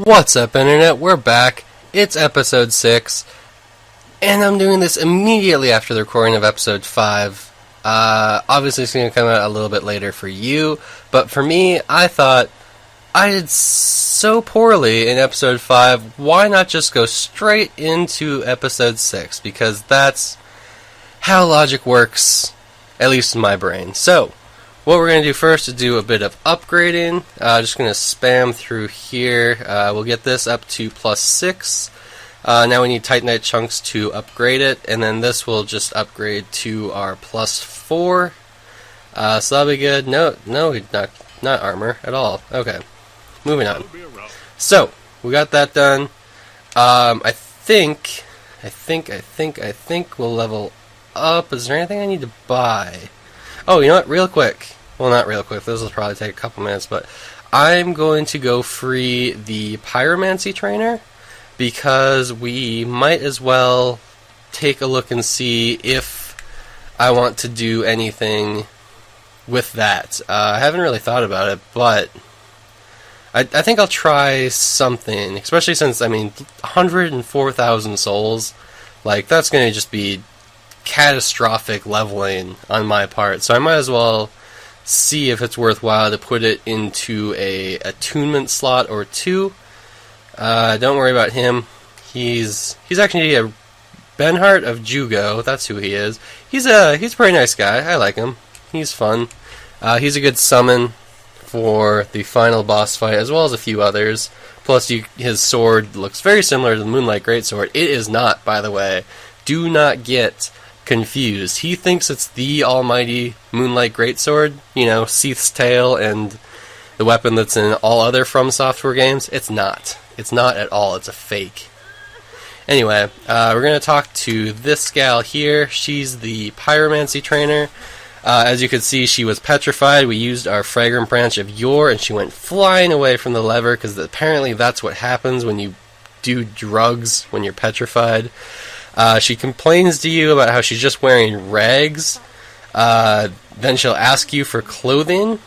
What's up, Internet? We're back. It's episode 6, and I'm doing this immediately after the recording of episode 5. Obviously, it's going to come out a little bit later for you, but for me, I thought I did so poorly in episode 5, why not just go straight into episode 6? Because that's how logic works, at least in my brain. So, what we're going to do first is do a bit of upgrading. Just going to spam through here. We'll get this up to +6. Now we need Titanite chunks to upgrade it, and then this will just upgrade to our +4. So that'll be good. No, not armor at all. Okay, moving on. So we got that done. I think we'll level up. Is there anything I need to buy? Oh, you know what? Real quick. Well, not real quick. This will probably take a couple minutes, but I'm going to go free the Pyromancy trainer because we might as well take a look and see if I want to do anything with that. I haven't really thought about it, but I think I'll try something, especially since, 104,000 souls, like, that's going to just be catastrophic leveling on my part, so I might as well see if it's worthwhile to put it into a attunement slot or two. Don't worry about him. He's actually a Benhart of Jugo. That's who he is. He's a pretty nice guy. I like him. He's fun. He's a good summon for the final boss fight, as well as a few others. Plus, his sword looks very similar to the Moonlight Greatsword. It is not, by the way. Do not get confused. He thinks it's the almighty Moonlight Greatsword, Seath's tail and the weapon that's in all other From Software games. It's not. It's not at all. It's a fake. Anyway, we're going to talk to this gal here. She's the Pyromancy trainer. As you can see, she was petrified. We used our Fragrant Branch of Yore, and she went flying away from the lever, because apparently that's what happens when you do drugs when you're petrified. She complains to you about how she's just wearing rags. Then she'll ask you for clothing.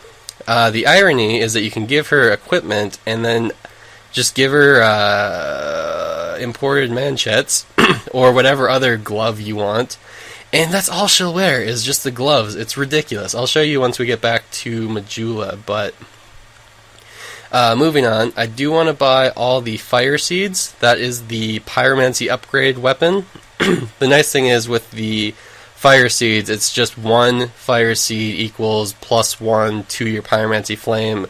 The irony is that you can give her equipment and then just give her imported manchettes or whatever other glove you want. And that's all she'll wear is just the gloves. It's ridiculous. I'll show you once we get back to Majula, but moving on, I do want to buy all the fire seeds. That is the Pyromancy upgrade weapon. The nice thing is with the fire seeds, it's just one fire seed equals +1 to your Pyromancy flame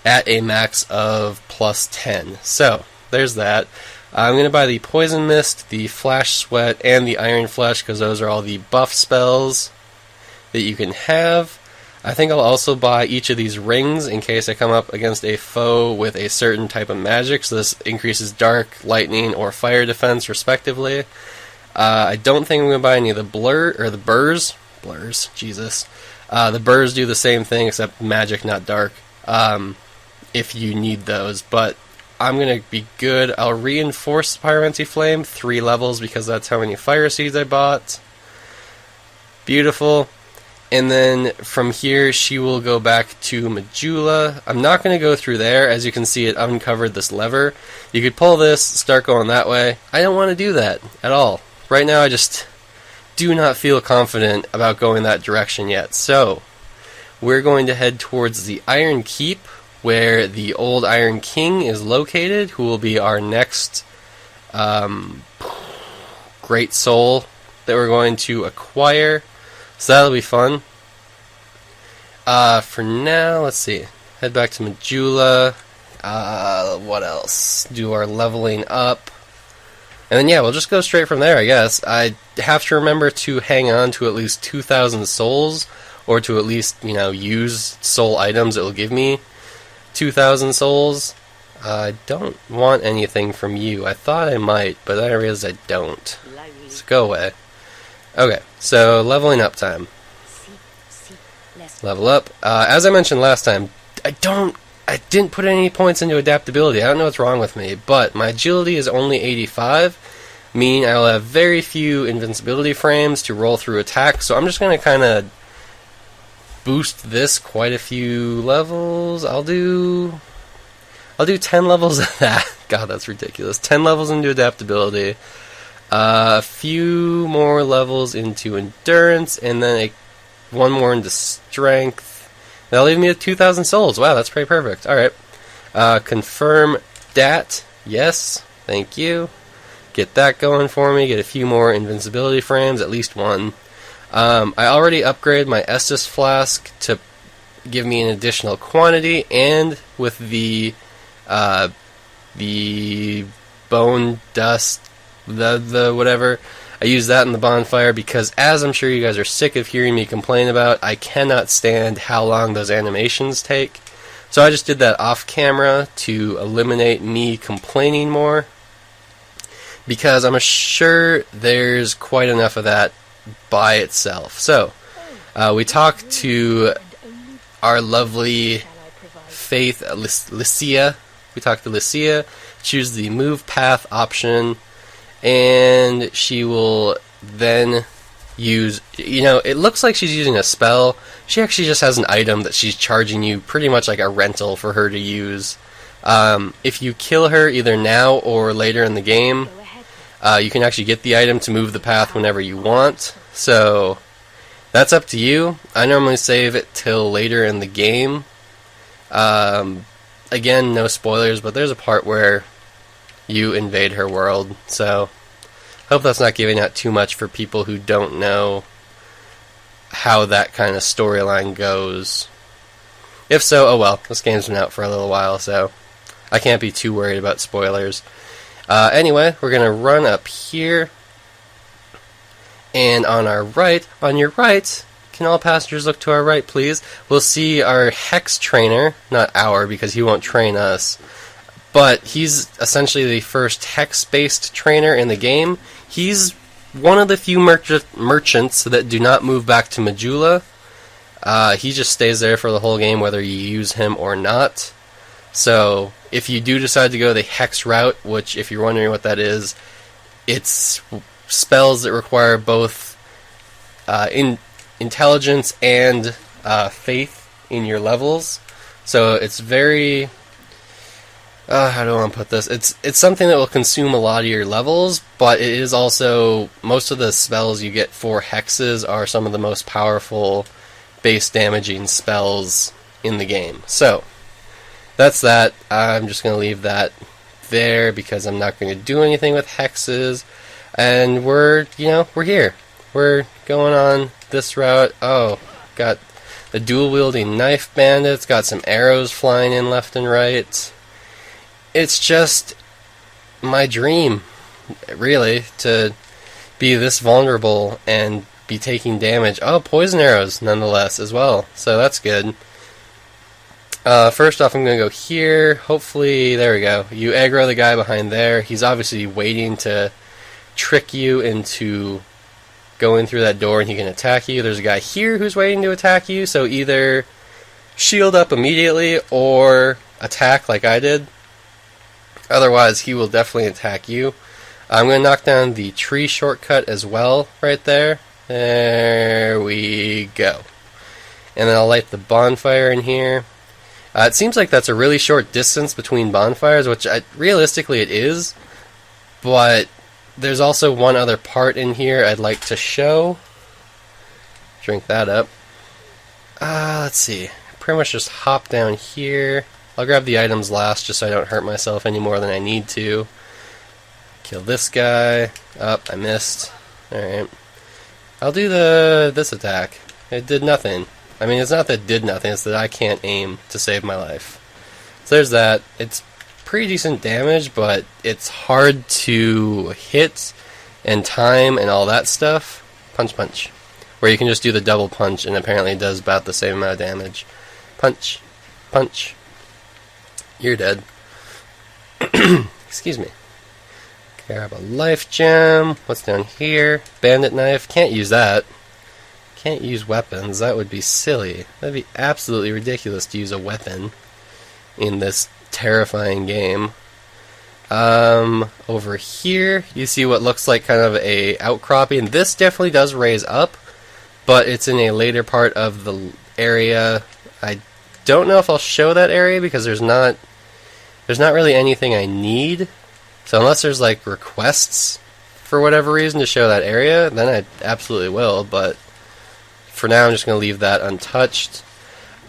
at a max of +10. So, there's that. I'm going to buy the Poison Mist, the Flash Sweat, and the Iron Flesh, because those are all the buff spells that you can have. I think I'll also buy each of these rings in case I come up against a foe with a certain type of magic, so this increases dark, lightning, or fire defense respectively. I don't think I'm going to buy any of the burrs. Blurs, Jesus. The burrs do the same thing, except magic, not dark, if you need those, but I'm going to be good. I'll reinforce the Pyromancy Flame 3 levels, because that's how many fire seeds I bought. Beautiful. And then from here, she will go back to Majula. I'm not going to go through there. As you can see, it uncovered this lever. You could pull this, start going that way. I don't want to do that at all. Right now, I just do not feel confident about going that direction yet. So, we're going to head towards the Iron Keep, where the old Iron King is located, who will be our next great soul that we're going to acquire. So that'll be fun. For now, let's see. Head back to Majula. What else? Do our leveling up. And then, yeah, we'll just go straight from there, I guess. I have to remember to hang on to at least 2,000 souls, or to at least, use soul items that will give me 2,000 souls. I don't want anything from you. I thought I might, but then I realized I don't. So go away. Okay, so leveling up time. Level up. As I mentioned last time, I didn't put any points into adaptability. I don't know what's wrong with me, but my agility is only 85, meaning I'll have very few invincibility frames to roll through attacks, so I'm just going to kind of boost this quite a few levels. I'll do I'll do 10 levels of that. God, that's ridiculous. 10 levels into adaptability, a few more levels into endurance, and then one more into strength. That'll leave me with 2,000 souls. Wow, that's pretty perfect. Alright. Confirm dat. Yes. Thank you. Get that going for me. Get a few more invincibility frames, at least one. I already upgraded my Estus flask to give me an additional quantity, and with the bone dust, the whatever, I use that in the bonfire because, as I'm sure you guys are sick of hearing me complain about, I cannot stand how long those animations take. So I just did that off camera to eliminate me complaining more, because I'm sure there's quite enough of that by itself. So we talked to our lovely Faith, Lycia. We talked to Lycia. Choose the move path option, and she will then use, it looks like she's using a spell. She actually just has an item that she's charging you, pretty much like a rental for her to use. If you kill her either now or later in the game, you can actually get the item to move the path whenever you want. So that's up to you. I normally save it till later in the game. Again, no spoilers, but there's a part where you invade her world, so hope that's not giving out too much for people who don't know how that kind of storyline goes. If so, oh well, this game's been out for a little while, so I can't be too worried about spoilers. Anyway, we're going to run up here, and on your right, can all passengers look to our right, please? We'll see our Hex trainer, not our, because he won't train us, but he's essentially the first Hex-based trainer in the game. He's one of the few merchants that do not move back to Majula. He just stays there for the whole game, whether you use him or not. So, if you do decide to go the Hex route, which, if you're wondering what that is, it's spells that require both intelligence and faith in your levels. So it's very, how do I want to put this? It's something that will consume a lot of your levels, but it is also, most of the spells you get for hexes are some of the most powerful base damaging spells in the game. So that's that. I'm just going to leave that there because I'm not going to do anything with hexes. And we're here. We're going on this route. Oh, got the dual-wielding knife bandits, got some arrows flying in left and right. It's just my dream, really, to be this vulnerable and be taking damage. Oh, poison arrows, nonetheless, as well. So that's good. First off, I'm going to go here. Hopefully, there we go. You aggro the guy behind there. He's obviously waiting to trick you into going through that door and he can attack you. There's a guy here who's waiting to attack you, so either shield up immediately or attack like I did. Otherwise, he will definitely attack you. I'm going to knock down the tree shortcut as well, right there. There we go. And then I'll light the bonfire in here. It seems like that's a really short distance between bonfires, which realistically it is, but there's also one other part in here I'd like to show. Drink that up. Let's see. Pretty much just hop down here. I'll grab the items last just so I don't hurt myself any more than I need to. Kill this guy. I missed. Alright. I'll do this attack. It did nothing. I mean, it's not that it did nothing, it's that I can't aim to save my life. So there's that. It's pretty decent damage, but it's hard to hit and time and all that stuff. Punch, punch. Where you can just do the double punch and apparently it does about the same amount of damage. Punch, punch. You're dead. Excuse me. Grab a life gem. What's down here? Bandit knife. Can't use that. Can't use weapons. That would be silly. That'd be absolutely ridiculous to use a weapon in this terrifying game. Over here, you see what looks like kind of a outcropping. This definitely does raise up, but it's in a later part of the area. I don't know if I'll show that area because there's not there's not really anything I need. So unless there's like requests for whatever reason to show that area, then I absolutely will, but for now I'm just going to leave that untouched.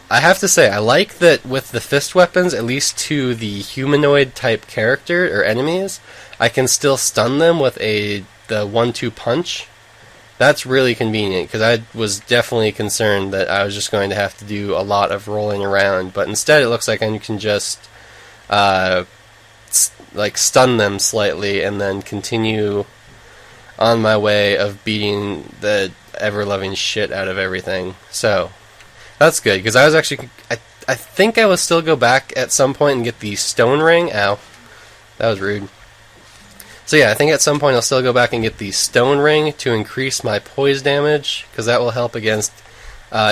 I have to say, I like that with the fist weapons, at least to the humanoid type character or enemies, I can still stun them with the 1-2 punch. That's really convenient, because I was definitely concerned that I was just going to have to do a lot of rolling around, but instead it looks like I can just like stun them slightly and then continue on my way of beating the ever-loving shit out of everything. So that's good, because I was actually... I think I will still go back at some point and get the stone ring. Ow. That was rude. So yeah, I think at some point I'll still go back and get the stone ring to increase my poise damage, because that will help against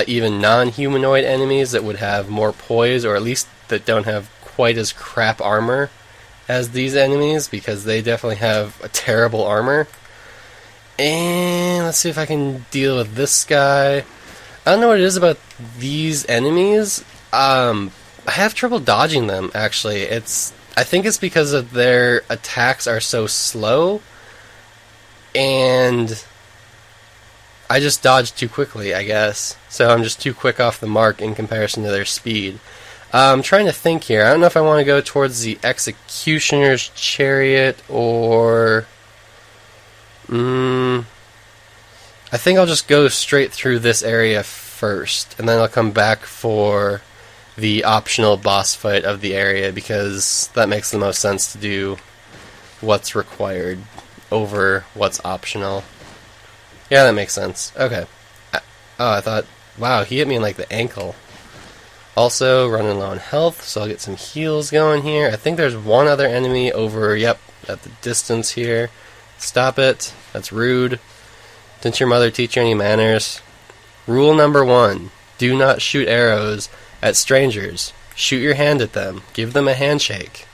even non-humanoid enemies that would have more poise, or at least that don't have quite as crap armor as these enemies, because they definitely have a terrible armor. And let's see if I can deal with this guy. I don't know what it is about these enemies. I have trouble dodging them, actually. I think it's because of their attacks are so slow, and I just dodge too quickly, I guess. So I'm just too quick off the mark in comparison to their speed. I'm trying to think here. I don't know if I want to go towards the Executioner's Chariot, or... I think I'll just go straight through this area first, and then I'll come back for the optional boss fight of the area, because that makes the most sense to do what's required over what's optional. Yeah, that makes sense. Okay. I thought, wow, he hit me in like the ankle. Also, running low on health, so I'll get some heals going here. I think there's one other enemy over, yep, at the distance here. Stop it. That's rude. Didn't your mother teach you any manners? Rule number 1. Do not shoot arrows at strangers. Shoot your hand at them. Give them a handshake.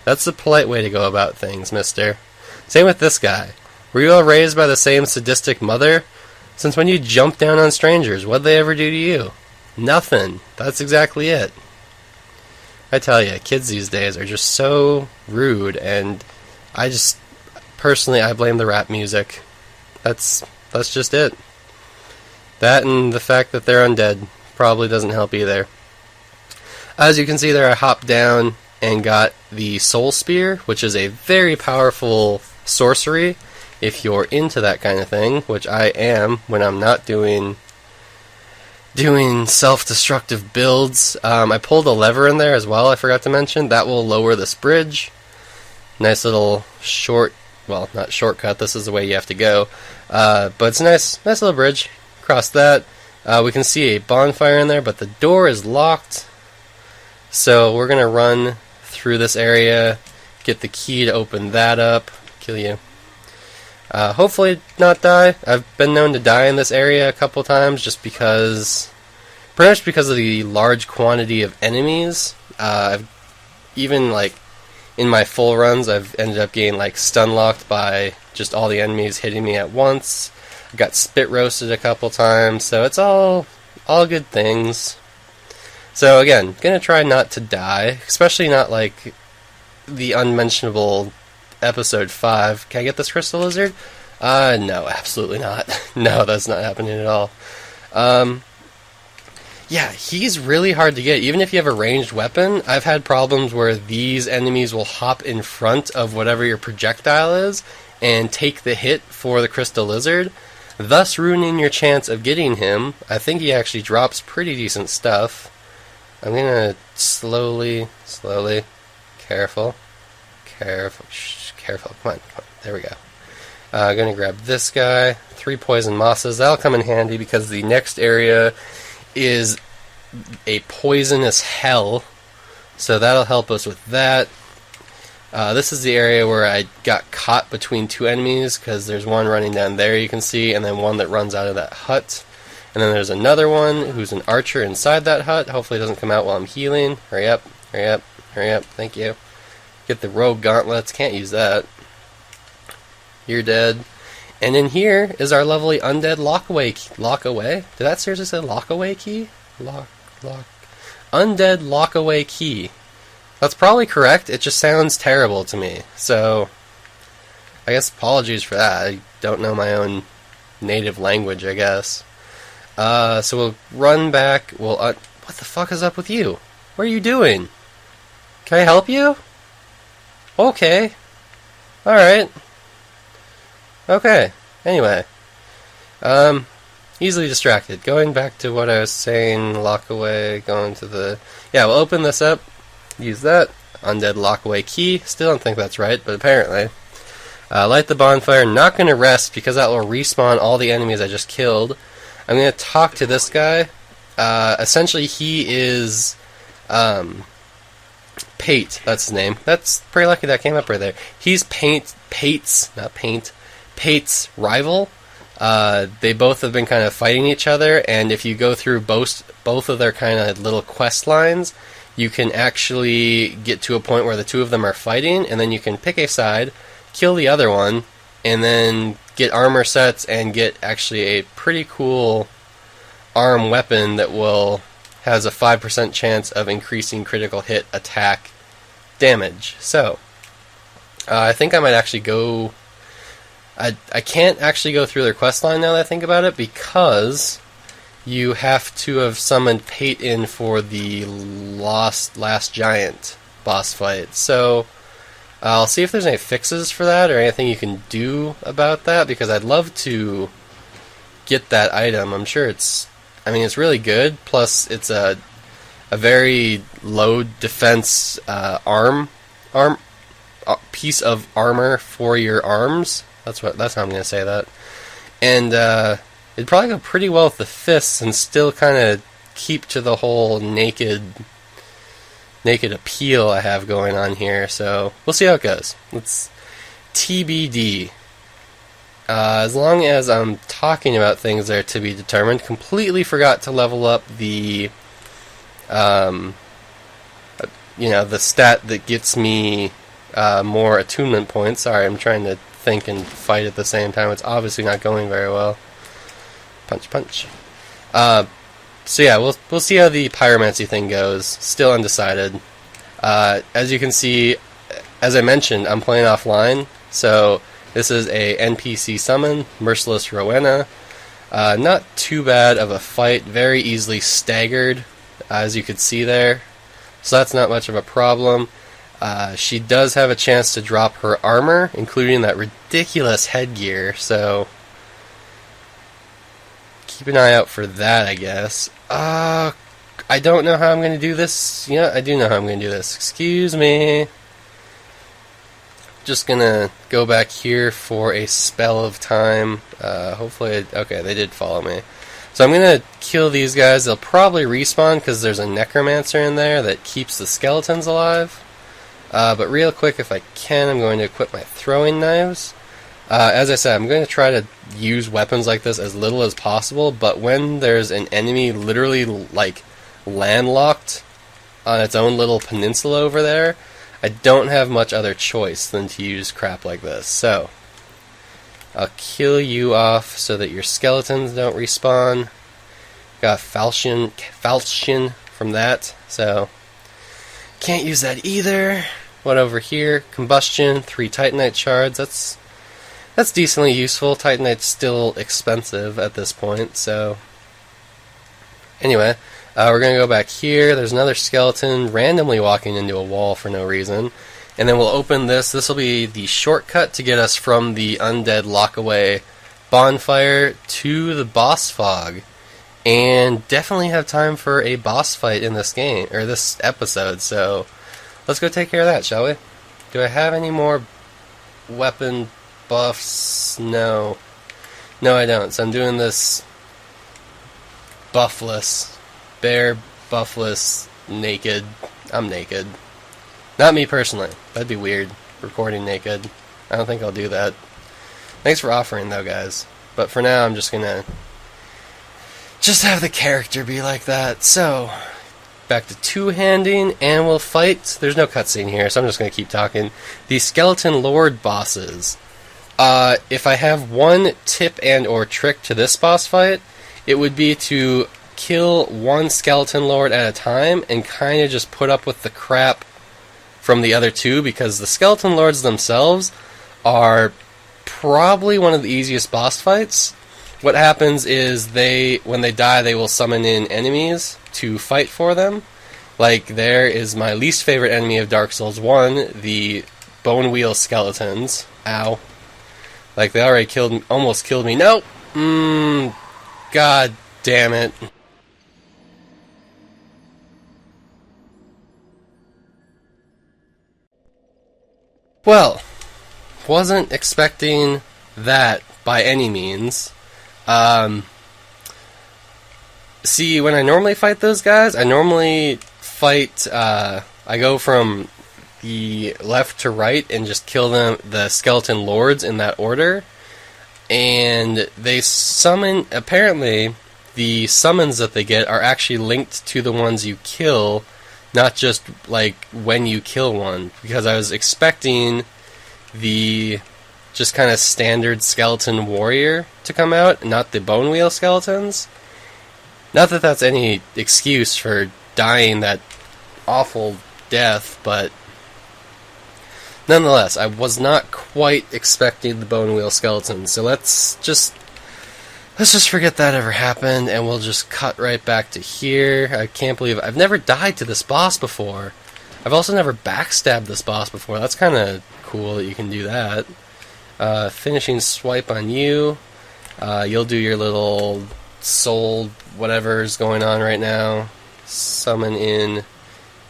That's the polite way to go about things, mister. Same with this guy. Were you all raised by the same sadistic mother? Since when you jump down on strangers, what'd they ever do to you? Nothing. That's exactly it. I tell you, kids these days are just so rude, and personally, I blame the rap music. That's just it. That and the fact that they're undead probably doesn't help either. As you can see there, I hopped down and got the Soul Spear, which is a very powerful sorcery if you're into that kind of thing, which I am when I'm not doing self-destructive builds. I pulled a lever in there as well, I forgot to mention. That will lower this bridge. Nice little not shortcut, this is the way you have to go. But it's a nice little bridge. Across that, we can see a bonfire in there, but the door is locked. So we're going to run through this area, get the key to open that up. Kill you. Hopefully not die. I've been known to die in this area a couple times, just because... pretty much because of the large quantity of enemies. I've even, like, in my full runs, I've ended up getting, like, stun-locked by just all the enemies hitting me at once. I got spit roasted a couple times, so it's all good things. So again, gonna try not to die, especially not like the unmentionable episode 5. Can I get this crystal lizard? No, absolutely not. No, that's not happening at all. Yeah, he's really hard to get. Even if you have a ranged weapon, I've had problems where these enemies will hop in front of whatever your projectile is and take the hit for the crystal lizard, thus ruining your chance of getting him. I think he actually drops pretty decent stuff. I'm gonna slowly, careful, come on, there we go. I'm gonna grab this guy, 3 poison mosses. That'll come in handy because the next area is a poisonous hell, so that'll help us with that. This is the area where I got caught between 2 enemies, because there's one running down there you can see, and then one that runs out of that hut. And then there's another one who's an archer inside that hut. Hopefully it doesn't come out while I'm healing. Hurry up, hurry up, hurry up, thank you. Get the rogue gauntlets, can't use that. You're dead. And in here is our lovely undead lockaway. Did that seriously say lockaway key? Undead lockaway key. That's probably correct. It just sounds terrible to me. So, I guess apologies for that. I don't know my own native language, I guess. So we'll run back. What the fuck is up with you? What are you doing? Can I help you? Okay. Alright. Okay. Anyway. Easily distracted. Going back to what I was saying, lock away, going to the... Yeah, we'll open this up, use that, undead lock away key, still don't think that's right, but apparently. Light the bonfire, not going to rest because that will respawn all the enemies I just killed. I'm going to talk to this guy. Essentially he is, Pate, that's his name. That's pretty lucky that came up right there. He's Pate's rival. They both have been kind of fighting each other, and if you go through both of their kind of little quest lines, you can actually get to a point where the two of them are fighting, and then you can pick a side, kill the other one, and then get armor sets and get actually a pretty cool arm weapon that has a 5% chance of increasing critical hit attack damage. So, I think I might actually go... I can't actually go through their quest line now that I think about it, because you have to have summoned Pate in for the last giant boss fight. So I'll see if there's any fixes for that or anything you can do about that, because I'd love to get that item. I'm sure it's really good, plus it's a very low defense piece of armor for your arms. That's how I'm going to say that. And it'd probably go pretty well with the fists and still kind of keep to the whole naked appeal I have going on here. So we'll see how it goes. It's TBD. As long as I'm talking about things that are to be determined, completely forgot to level up the the stat that gets me more attunement points. Sorry, I'm trying to think and fight at the same time. It's obviously not going very well. Punch. So yeah, we'll see how the pyromancy thing goes. Still undecided. As you can see, as I mentioned, I'm playing offline. So this is a NPC summon, Merciless Rowena. Not too bad of a fight. Very easily staggered, as you could see there. So that's not much of a problem. She does have a chance to drop her armor, including that ridiculous headgear, so keep an eye out for that, I guess. I don't know how I'm going to do this. Yeah, I do know how I'm going to do this. Excuse me. Just going to go back here for a spell of time. Hopefully, okay, they did follow me. So I'm going to kill these guys. They'll probably respawn because there's a necromancer in there that keeps the skeletons alive. But real quick, if I can, I'm going to equip my throwing knives. As I said, I'm going to try to use weapons like this as little as possible, but when there's an enemy literally, like, landlocked on its own little peninsula over there, I don't have much other choice than to use crap like this. So, I'll kill you off so that your skeletons don't respawn. Got falchion from that, so can't use that either. What over here? Combustion, 3 Titanite shards. That's decently useful. Titanite's still expensive at this point, so anyway, we're gonna go back here. There's another skeleton randomly walking into a wall for no reason, and then we'll open this. This will be the shortcut to get us from the undead lockaway bonfire to the boss fog, and definitely have time for a boss fight in this game or this episode. So let's go take care of that, shall we? Do I have any more weapon buffs? No, I don't. So I'm doing this buffless, bare buffless, naked. I'm naked. Not me personally. That'd be weird, recording naked. I don't think I'll do that. Thanks for offering, though, guys. But for now, I'm just gonna have the character be like that. So, back to two-handing, and we'll fight. There's no cutscene here, so I'm just gonna keep talking. The Skeleton Lord bosses. If I have one tip and or trick to this boss fight, it would be to kill one Skeleton Lord at a time and kind of just put up with the crap from the other two, because the skeleton lords themselves are probably one of the easiest boss fights. What happens is when they die, they will summon in enemies to fight for them. Like, there is my least favorite enemy of Dark Souls 1, the bone wheel skeletons. Ow. Like, they already almost killed me. No! God damn it. Well, wasn't expecting that by any means. See, when I normally fight those guys, I normally fight, I go from the left to right and just kill the skeleton lords in that order. And they summon, apparently, the summons that they get are actually linked to the ones you kill, not just, like, when you kill one. Because I was expecting the just kind of standard skeleton warrior to come out, not the bone wheel skeletons. Not that that's any excuse for dying that awful death, but nonetheless, I was not quite expecting the bone wheel skeletons. So let's just forget that ever happened, and we'll just cut right back to here. I can't believe I've never died to this boss before. I've also never backstabbed this boss before. That's kind of cool that you can do that. Finishing swipe on you. You'll do your little soul whatever's going on right now. Summon in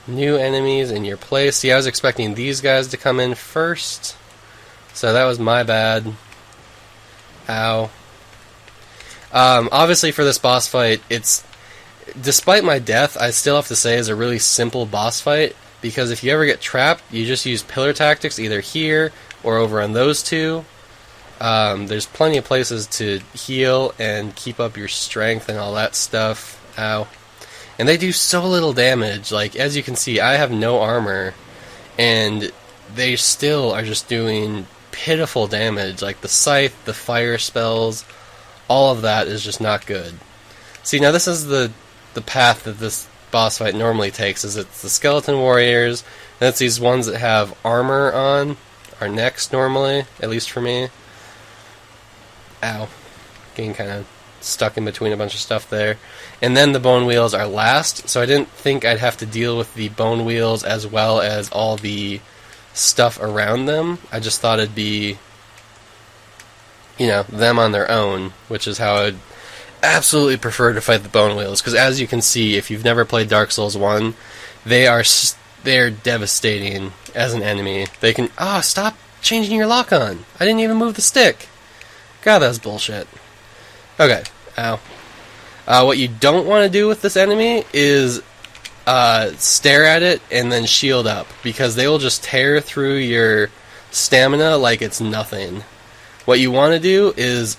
new enemies in your place. See, I was expecting these guys to come in first, so that was my bad. Ow. Obviously for this boss fight, despite my death, I still have to say is a really simple boss fight, because if you ever get trapped, you just use pillar tactics either here or over on those two. There's plenty of places to heal and keep up your strength and all that stuff. Ow. And they do so little damage. Like, as you can see, I have no armor, and they still are just doing pitiful damage. Like, the scythe, the fire spells, all of that is just not good. See, now this is the path that this boss fight normally takes, is it's the skeleton warriors, and it's these ones that have armor on are next normally, at least for me. Ow. Getting kind of stuck in between a bunch of stuff there. And then the bone wheels are last, so I didn't think I'd have to deal with the bone wheels as well as all the stuff around them. I just thought it'd be, them on their own, which is how I'd absolutely prefer to fight the bone wheels, because as you can see, if you've never played Dark Souls 1, they're devastating as an enemy. They can... stop changing your lock on! I didn't even move the stick! God, that was bullshit. Okay, ow. What you don't want to do with this enemy is stare at it and then shield up, because they will just tear through your stamina like it's nothing. What you want to do is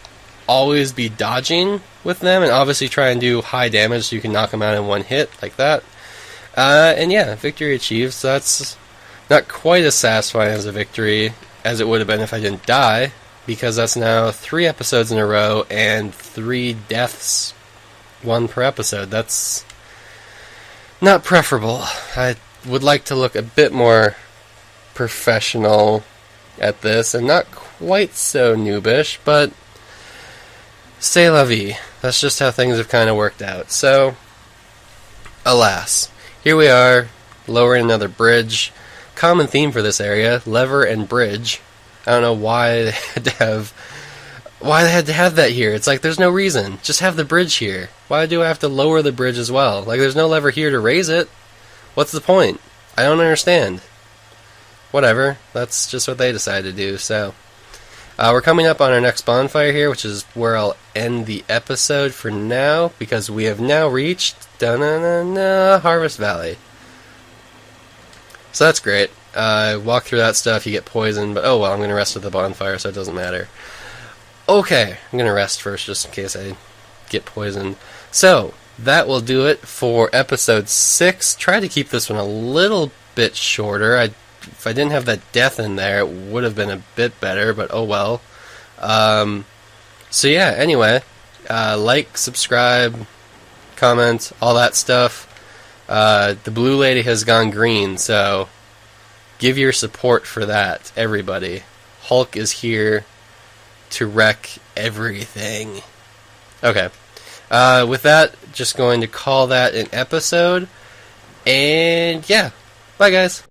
always be dodging with them, and obviously try and do high damage so you can knock them out in one hit, like that. And yeah, victory achieved. So that's not quite as satisfying as a victory as it would have been if I didn't die, because that's now 3 episodes in a row and 3 deaths, 1 per episode. That's not preferable. I would like to look a bit more professional at this, and not quite so noobish, but c'est la vie. That's just how things have kind of worked out. So, alas, here we are, lowering another bridge. Common theme for this area, lever and bridge. I don't know why they had to have that here. It's like, there's no reason. Just have the bridge here. Why do I have to lower the bridge as well? Like, there's no lever here to raise it. What's the point? I don't understand. Whatever. That's just what they decided to do, so. We're coming up on our next bonfire here, which is where I'll end the episode for now, because we have now reached Harvest Valley. So that's great. Walk through that stuff, you get poisoned, but oh well, I'm going to rest at the bonfire, so it doesn't matter. Okay, I'm going to rest first, just in case I get poisoned. So, that will do it for episode 6. Try to keep this one a little bit shorter. If I didn't have that death in there, it would have been a bit better, but oh well. So yeah, anyway, like, subscribe, comment, all that stuff. The blue lady has gone green, so give your support for that, everybody. Hulk is here to wreck everything. Okay. With that, just going to call that an episode. And yeah. Bye, guys.